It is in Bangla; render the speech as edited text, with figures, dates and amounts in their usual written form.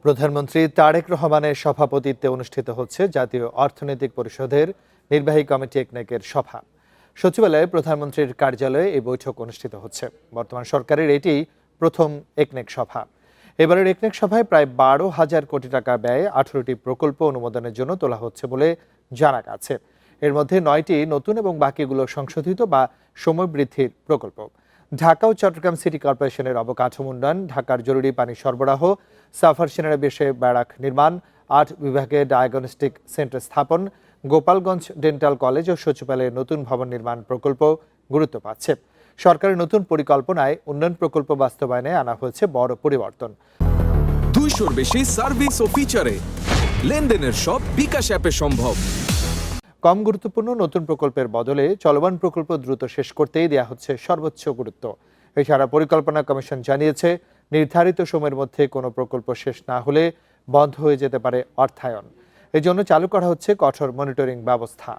প্রধানমন্ত্রী তারেক রহমানের সভাপতিত্বে অনুষ্ঠিত হচ্ছে জাতীয় অর্থনৈতিক পরিষদের নির্বাহী কমিটি একনেকের সভা। সচিবালয়ে প্রধানমন্ত্রীর কার্যালয়ে এই বৈঠক অনুষ্ঠিত হচ্ছে। বর্তমান সরকারের এটি প্রথম একনেক সভা। এবারের একনেক সভায় প্রায় 12,000 কোটি টাকা ব্যয়ে 18টি প্রকল্প অনুমোদনের জন্য তোলা হচ্ছে বলে জানা গেছে। এর মধ্যে 9টি নতুন এবং বাকিগুলো সংশোধিত বা সময় বৃদ্ধির প্রকল্প। ঢাকা ও চট্টগ্রাম সিটি কর্পোরেশনের অবকাঠামো উন্নয়ন, ঢাকার জরুরি পানি সরবরাহ, সাফার সেনানিবাসে ব্যারাক নির্মাণ, 8 বিভাগে ডায়াগনস্টিক সেন্টার স্থাপন, গোপালগঞ্জ ডেন্টাল কলেজ ও সচিবালয়ের নতুন ভবন নির্মাণ প্রকল্প গুরুত্ব পাচ্ছে। সরকারের নতুন পরিকল্পনায় উন্নয়ন প্রকল্প বাস্তবায়নে আনা হয়েছে বড় পরিবর্তন। 200-র বেশি সার্ভিস ও ফিচারে লেনদেনের সব বিকাশ অ্যাপে সম্ভব। কম গুরুত্বপূর্ণ নতুন প্রকল্পের বদলে চলমান প্রকল্প দ্রুত শেষ করতেই দেওয়া হচ্ছে সর্বোচ্চ গুরুত্ব। এছাড়া পরিকল্পনা কমিশন জানিয়েছে, নির্ধারিত সময়ের মধ্যে কোনো প্রকল্প শেষ না হলে বন্ধ হয়ে যেতে পারে অর্থায়ন। এজন্য চালু করা হচ্ছে কঠোর মনিটরিং ব্যবস্থা।